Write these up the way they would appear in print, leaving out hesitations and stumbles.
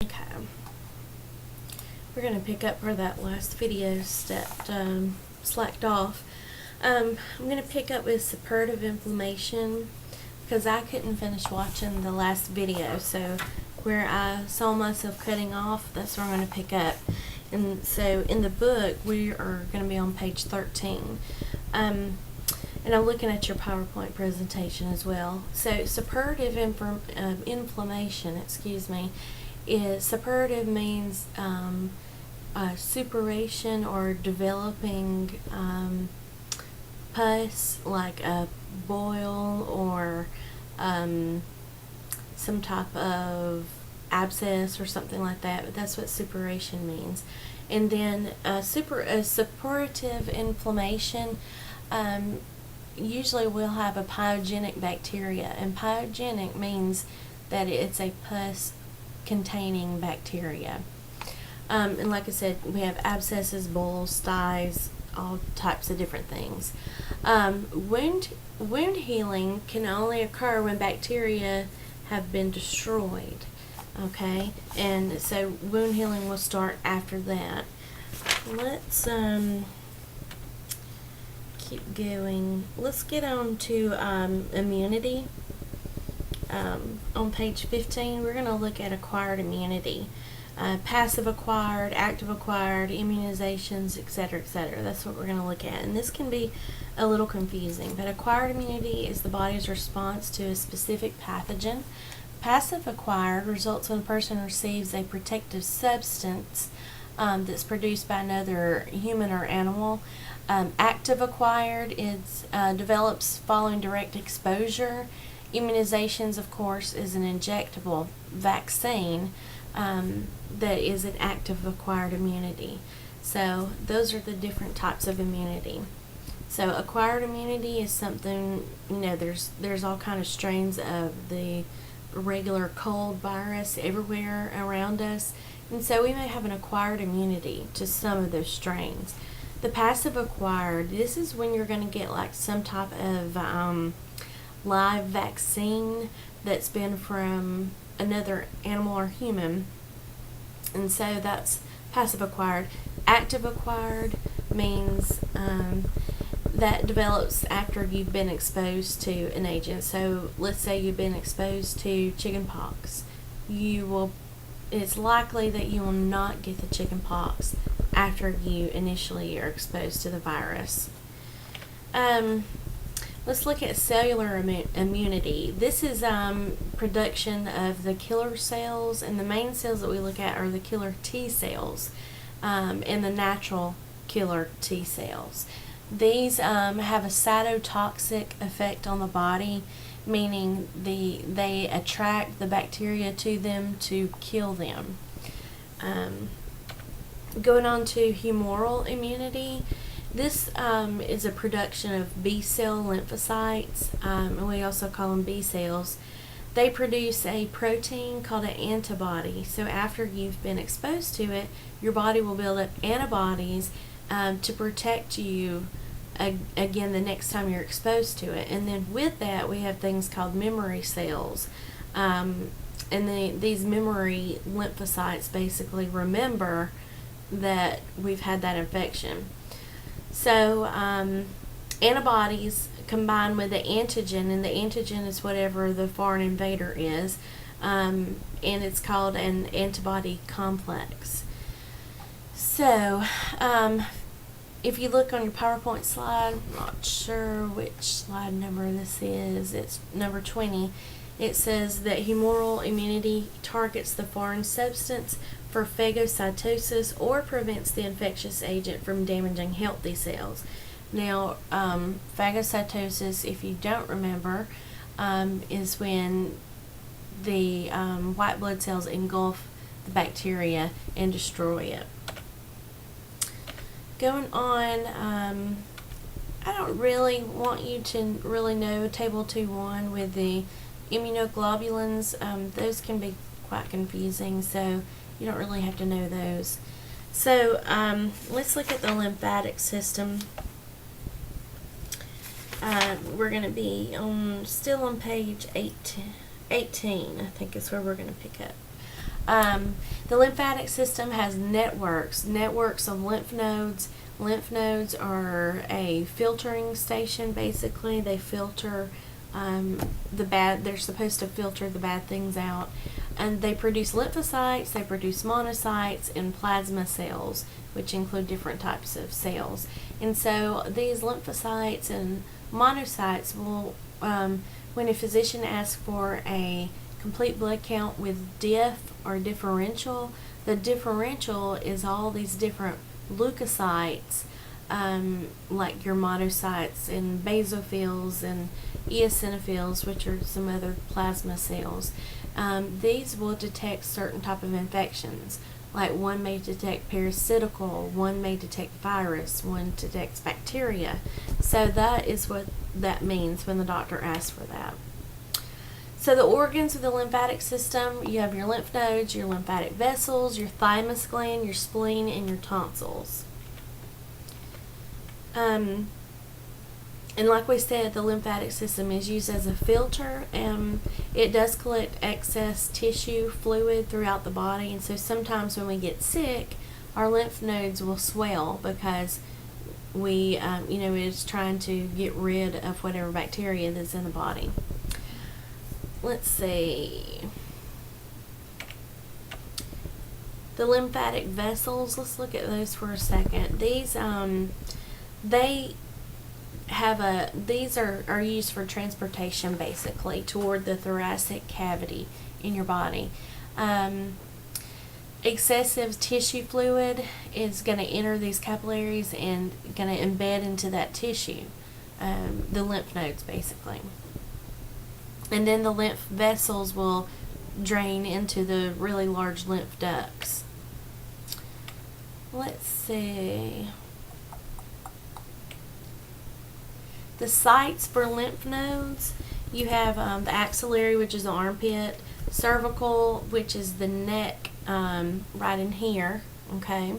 Okay, we're going to pick up where that last video slacked off. I'm going to pick up with suppurative inflammation because I couldn't finish watching the last video, so where I saw myself cutting off, that's where I'm going to pick up. And so in the book, we are going to be on page 13. And I'm looking at your PowerPoint presentation as well. So suppurative inflammation, is suppurative means suppuration or developing pus, like a boil or some type of abscess or something like that, but that's what suppuration means. And then suppurative inflammation usually will have a pyogenic bacteria, and pyogenic means that it's a pus containing bacteria. And like I said, we have abscesses, boils, styes, all types of different things. Wound healing can only occur when bacteria have been destroyed. Okay, and so wound healing will start after that. Let's keep going. Let's get on to immunity. On page 15, we're going to look at acquired immunity. Passive acquired, active acquired, immunizations, etc., etc. That's what we're going to look at. And this can be a little confusing, but acquired immunity is the body's response to a specific pathogen. Passive acquired results when a person receives a protective substance that's produced by another human or animal. Active acquired develops following direct exposure. Immunizations, of course, is an injectable vaccine that is an active acquired immunity. So those are the different types of immunity. So acquired immunity is something, there's all kind of strains of the regular cold virus everywhere around us, and so we may have an acquired immunity to some of those strains. The passive acquired, this is when you're going to get like some type of live vaccine that's been from another animal or human, and so that's passive acquired. Active acquired means that develops after you've been exposed to an agent. So let's say you've been exposed to chicken pox. It's likely that you will not get the chicken pox after you initially are exposed to the virus. Let's look at cellular immunity. This is production of the killer cells, and the main cells that we look at are the killer T cells and the natural killer T cells. These have a cytotoxic effect on the body, meaning they attract the bacteria to them to kill them. Going on to humoral immunity, this is a production of B cell lymphocytes, and we also call them B cells. They produce a protein called an antibody. So after you've been exposed to it, your body will build up antibodies to protect you again the next time you're exposed to it. And then with that, we have things called memory cells. And these memory lymphocytes basically remember that we've had that infection. So antibodies combine with the antigen, and the antigen is whatever the foreign invader is, and it's called an antibody complex. So if you look on your PowerPoint slide, I'm not sure which slide number this is, it's number 20, it says that humoral immunity targets the foreign substance for phagocytosis or prevents the infectious agent from damaging healthy cells. Now, phagocytosis, if you don't remember, is when the white blood cells engulf the bacteria and destroy it. Going on, I don't really want you to really know Table 2.1 with the immunoglobulins. Those can be quite confusing, so you don't really have to know those. So let's look at the lymphatic system. We're going to be still on page 18, I think is where we're going to pick up. The lymphatic system has networks of lymph nodes. Lymph nodes are a filtering station, basically. They filter they're supposed to filter the bad things out. And they produce lymphocytes, they produce monocytes, and plasma cells, which include different types of cells. And so these lymphocytes and monocytes will, when a physician asks for a complete blood count with diff or differential, the differential is all these different leukocytes, like your monocytes and basophils and eosinophils, which are some other plasma cells. These will detect certain type of infections. Like one may detect parasitical, one may detect virus, one detects bacteria. So that is what that means when the doctor asks for that. So the organs of the lymphatic system, you have your lymph nodes, your lymphatic vessels, your thymus gland, your spleen, and your tonsils. And like we said, the lymphatic system is used as a filter. It does collect excess tissue fluid throughout the body, and so sometimes when we get sick, our lymph nodes will swell because we, it's trying to get rid of whatever bacteria that's in the body. Let's see. The lymphatic vessels, let's look at those for a second. These, these are used for transportation, basically, toward the thoracic cavity in your body. Excessive tissue fluid is going to enter these capillaries and going to embed into that tissue, the lymph nodes, basically. And then the lymph vessels will drain into the really large lymph ducts. Let's see. The sites for lymph nodes, you have the axillary, which is the armpit, cervical, which is the neck, right in here, okay?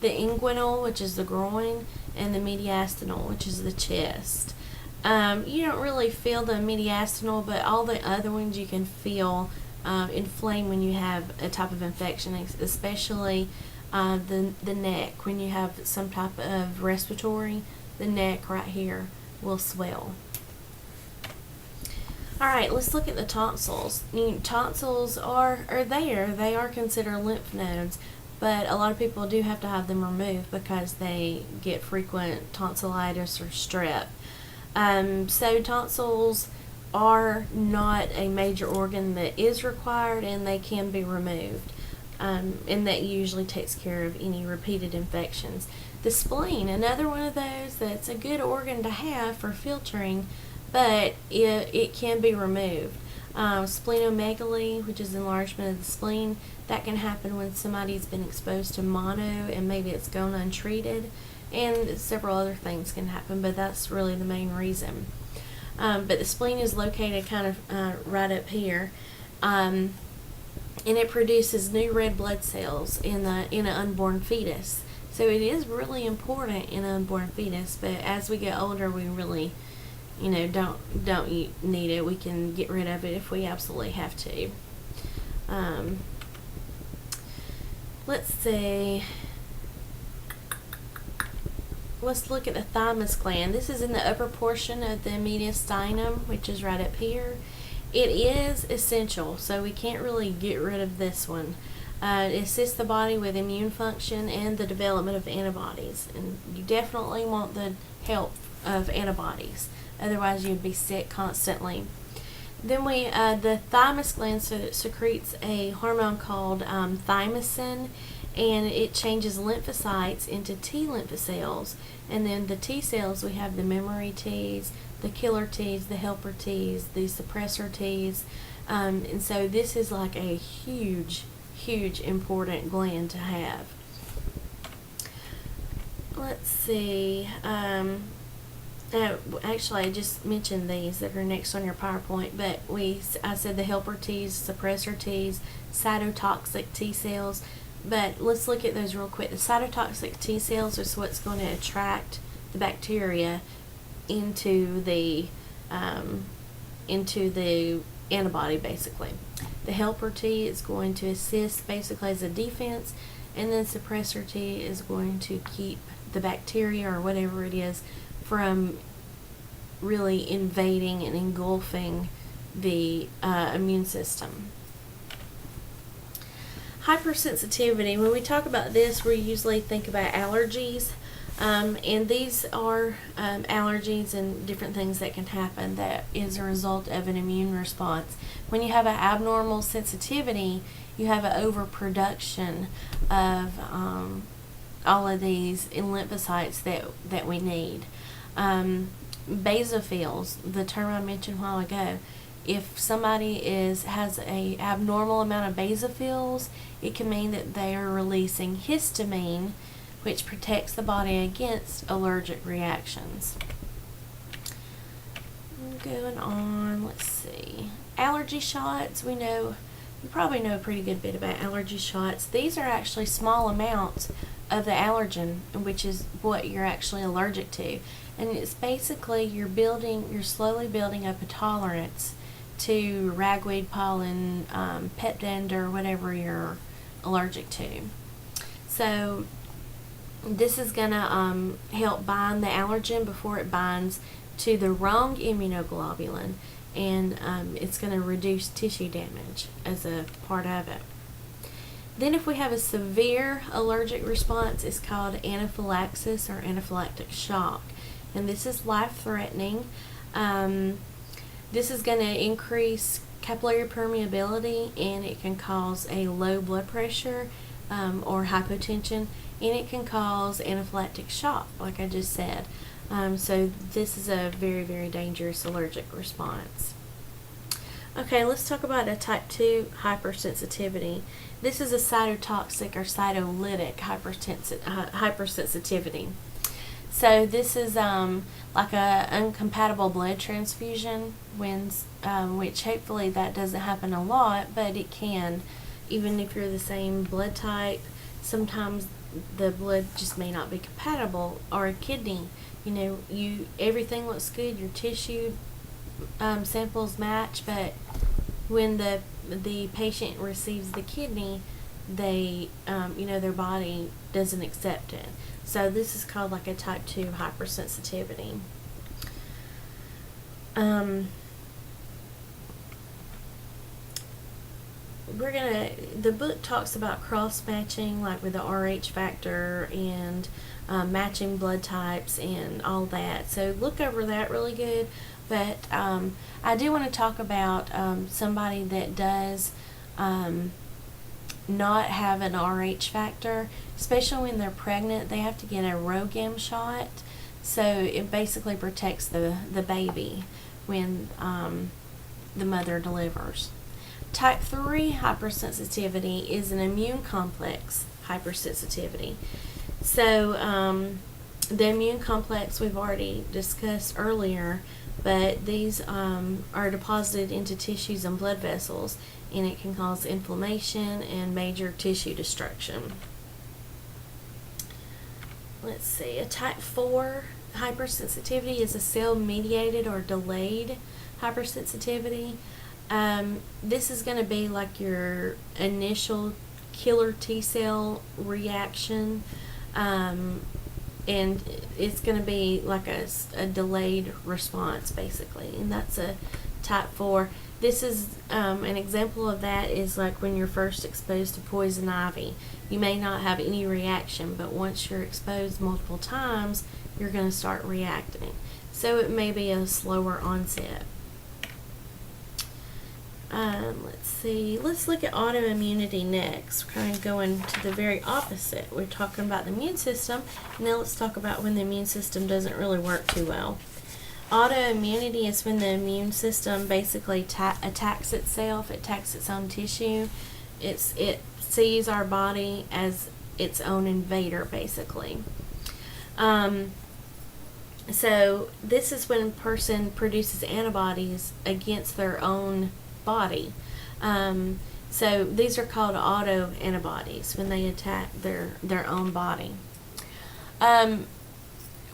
The inguinal, which is the groin, and the mediastinal, which is the chest. You don't really feel the mediastinal, but all the other ones you can feel inflame when you have a type of infection, especially the neck. When you have some type of respiratory, the neck right here will swell. Alright, let's look at the tonsils. Tonsils are there. They are considered lymph nodes, but a lot of people do have to have them removed because they get frequent tonsillitis or strep. So tonsils are not a major organ that is required, and they can be removed. And that usually takes care of any repeated infections. The spleen, another one of those that's a good organ to have for filtering, but it can be removed. Splenomegaly, which is enlargement of the spleen, that can happen when somebody's been exposed to mono and maybe it's gone untreated, and several other things can happen, but that's really the main reason. But the spleen is located kind of right up here, and it produces new red blood cells in an unborn fetus. So it is really important in an unborn fetus, but as we get older, we really, don't need it. We can get rid of it if we absolutely have to. Let's see. Let's look at the thymus gland. This is in the upper portion of the mediastinum, which is right up here. It is essential, so we can't really get rid of this one. It assists the body with immune function and the development of antibodies. And you definitely want the help of antibodies. Otherwise, you'd be sick constantly. Then the thymus gland secretes a hormone called thymosin, and it changes lymphocytes into T lymphocells. And then the T cells, we have the memory Ts, the killer Ts, the helper Ts, the suppressor Ts. And so this is like a huge important gland to have. Let's see. Actually, I just mentioned these that are next on your PowerPoint, but I said the helper Ts, suppressor Ts, cytotoxic T cells. But let's look at those real quick. The cytotoxic T cells is what's going to attract the bacteria into the antibody basically. The helper T is going to assist basically as a defense, and then suppressor T is going to keep the bacteria or whatever it is from really invading and engulfing the immune system. Hypersensitivity, when we talk about this, we usually think about allergies, and these are allergies and different things that can happen that is a result of an immune response. When you have an abnormal sensitivity, you have an overproduction of all of these lymphocytes that we need. Basophils, the term I mentioned a while ago, if somebody has a abnormal amount of basophils, it can mean that they are releasing histamine, which protects the body against allergic reactions. Going on, let's see. Allergy shots, you probably know a pretty good bit about allergy shots. These are actually small amounts of the allergen, which is what you're actually allergic to. And it's basically you're slowly building up a tolerance to ragweed pollen, pet dander, whatever you're allergic to. So this is going to help bind the allergen before it binds to the wrong immunoglobulin, and it's going to reduce tissue damage as a part of it. Then if we have a severe allergic response, it's called anaphylaxis or anaphylactic shock, and this is life-threatening. This is going to increase capillary permeability, and it can cause a low blood pressure or hypotension, and it can cause anaphylactic shock, like I just said. So this is a very, very dangerous allergic response. Okay, let's talk about a type 2 hypersensitivity. This is a cytotoxic or cytolytic hypersensitivity. So this is like a incompatible blood transfusion, which hopefully that doesn't happen a lot, but it can. Even if you're the same blood type, sometimes the blood just may not be compatible. Or a kidney, everything looks good, your tissue samples match, but when the patient receives the kidney, they their body doesn't accept it. So this is called like a type 2 hypersensitivity. The book talks about cross-matching, like with the RH factor and matching blood types and all that. So look over that really good. But I do want to talk about somebody that does not have an RH factor, especially when they're pregnant. They have to get a RhoGAM shot, so it basically protects the baby when the mother delivers. Type 3 hypersensitivity is an immune complex hypersensitivity. So the immune complex we've already discussed earlier, but these are deposited into tissues and blood vessels, and it can cause inflammation and major tissue destruction. Let's see, a type 4 hypersensitivity is a cell-mediated or delayed hypersensitivity. This is going to be like your initial killer T cell reaction, and it's going to be like a delayed response basically, and that's a type 4. This is an example of that is like when you're first exposed to poison ivy. You may not have any reaction, but once you're exposed multiple times, you're going to start reacting. So it may be a slower onset. Let's see. Let's look at autoimmunity next. We're kind of going to the very opposite. We're talking about the immune system. Now let's talk about when the immune system doesn't really work too well. Autoimmunity is when the immune system basically attacks itself. It attacks its own tissue. It sees our body as its own invader, basically. So this is when a person produces antibodies against their own body. So these are called autoantibodies when they attack their own body.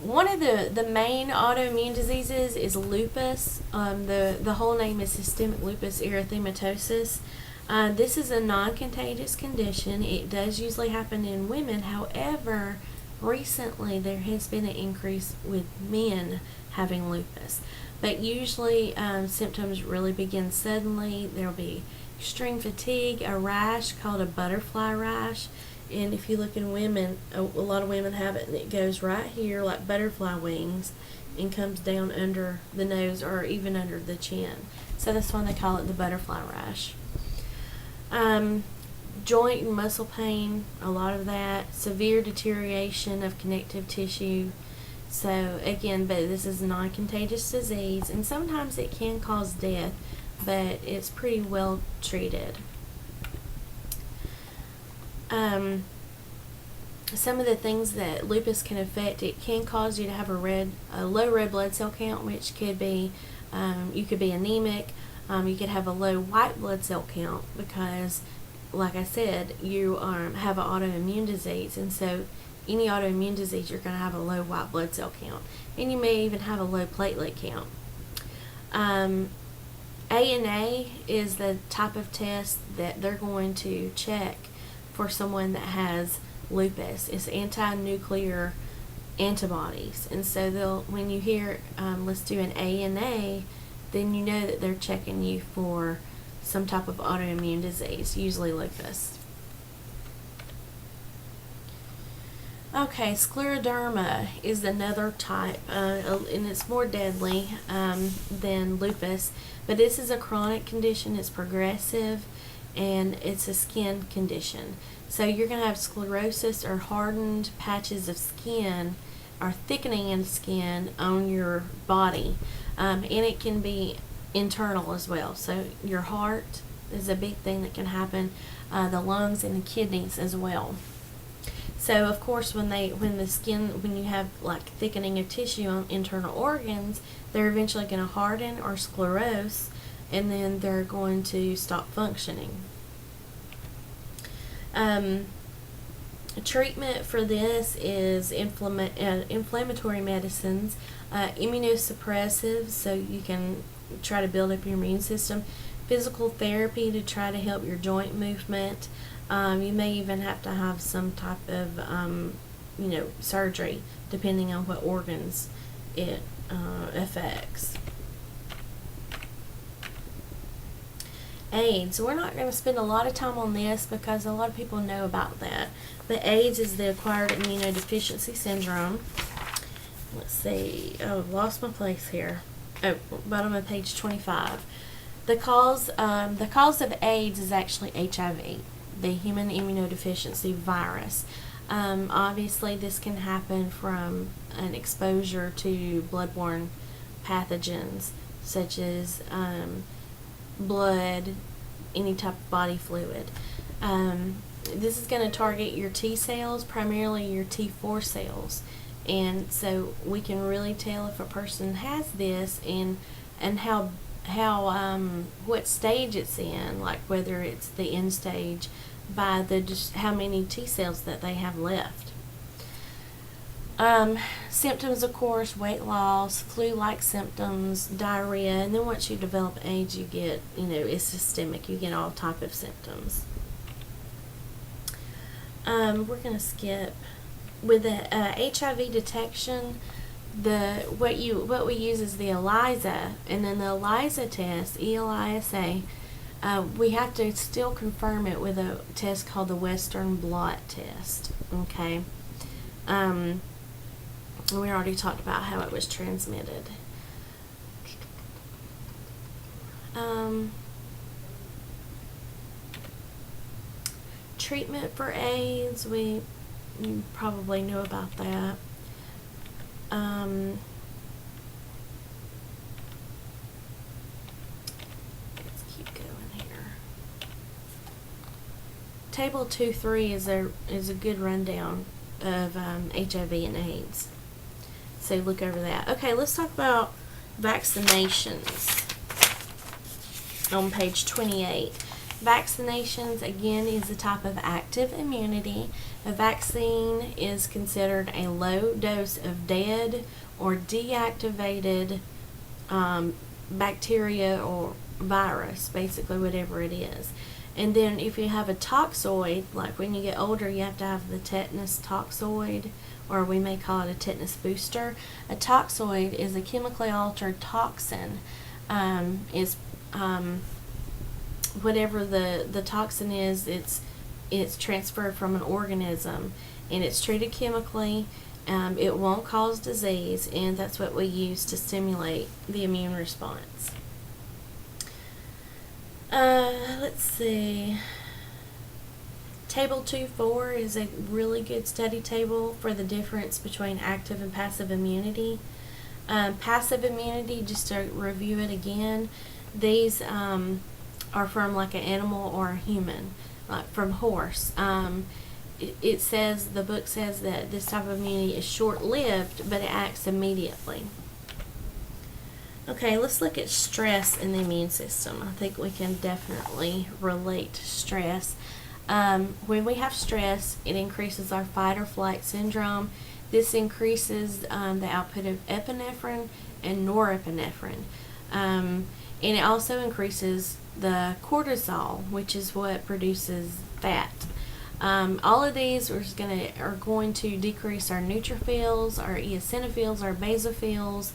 one of the main autoimmune diseases is lupus. The whole name is systemic lupus erythematosus. This is a non-contagious condition. It does usually happen in women. However, recently there has been an increase with men having lupus. But usually symptoms really begin suddenly. There will be extreme fatigue, a rash called a butterfly rash. And if you look in women, a lot of women have it, and it goes right here like butterfly wings and comes down under the nose or even under the chin. So that's why they call it the butterfly rash. Joint and muscle pain, a lot of that. Severe deterioration of connective tissue. So again, but this is a non-contagious disease, and sometimes it can cause death, but it's pretty well treated. Some of the things that lupus can affect, it can cause you to have a low red blood cell count, which could be, you could be anemic. You could have a low white blood cell count because, like I said, you have an autoimmune disease, and so any autoimmune disease, you're going to have a low white blood cell count, and you may even have a low platelet count. ANA is the type of test that they're going to check for someone that has lupus. It's anti-nuclear antibodies, and so when you hear let's do an ANA, then you know that they're checking you for some type of autoimmune disease, usually lupus. Okay, scleroderma is another type, and it's more deadly than lupus, but this is a chronic condition. It's progressive, and it's a skin condition. So you're going to have sclerosis or hardened patches of skin or thickening in skin on your body, and it can be internal as well. So your heart is a big thing that can happen, the lungs and the kidneys as well. So of course when you have like thickening of tissue on internal organs, they're eventually going to harden or sclerose, and then they're going to stop functioning. Treatment for this is inflammatory medicines, immunosuppressives, so you can try to build up your immune system, physical therapy to try to help your joint movement. You may even have to have some type of surgery depending on what organs it affects. AIDS. We're not going to spend a lot of time on this because a lot of people know about that. But AIDS is the acquired immunodeficiency syndrome. Let's see. Oh, I've lost my place here. Oh, bottom of page 25. The cause of AIDS is actually HIV, the human immunodeficiency virus. Obviously, this can happen from an exposure to bloodborne pathogens such as blood, any type of body fluid. This is going to target your T cells, primarily your T4 cells, and so we can really tell if a person has this and how what stage it's in, like whether it's the end stage, by just how many T cells that they have left. Symptoms, of course, weight loss, flu-like symptoms, diarrhea, and then once you develop AIDS, you get, it's systemic. You get all type of symptoms. We're going to skip. With the HIV detection, what we use is the ELISA, and then the ELISA test, ELISA, we have to still confirm it with a test called the Western blot test. Okay. We already talked about how it was transmitted. Treatment for AIDS, you probably know about that. Let's keep going here. Table 2.3 is a good rundown of HIV and AIDS. So look over that. Okay, let's talk about vaccinations on page 28. Vaccinations, again, is a type of active immunity. A vaccine is considered a low dose of dead or deactivated bacteria or virus, basically whatever it is. And then if you have a toxoid, like when you get older, you have to have the tetanus toxoid, or we may call it a tetanus booster. A toxoid is a chemically altered toxin. Whatever the toxin is, it's transferred from an organism, and it's treated chemically. It won't cause disease, and that's what we use to stimulate the immune response. Let's see. Table 2.4 is a really good study table for the difference between active and passive immunity. Passive immunity, just to review it again, these are from like an animal or a human, like from horse. It says, the book says that this type of immunity is short-lived, but it acts immediately. Okay, let's look at stress in the immune system. I think we can definitely relate to stress. When we have stress, it increases our fight or flight syndrome. This increases the output of epinephrine and norepinephrine. And it also increases the cortisol, which is what produces fat. All of these are going to decrease our neutrophils, our eosinophils, our basophils,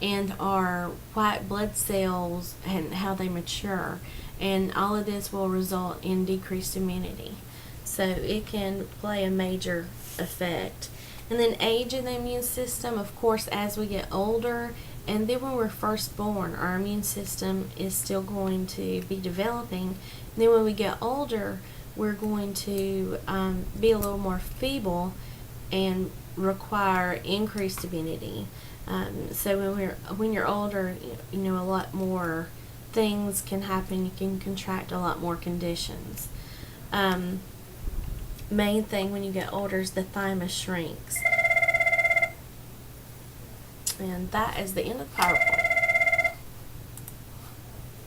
and our white blood cells and how they mature. And all of this will result in decreased immunity. So it can play a major effect. And then age in the immune system, of course, as we get older, and then when we're first born, our immune system is still going to be developing. And then when we get older, we're going to be a little more feeble and require increased immunity. So when you're older, a lot more things can happen. You can contract a lot more conditions. Main thing when you get older is the thymus shrinks. And that is the end of the PowerPoint.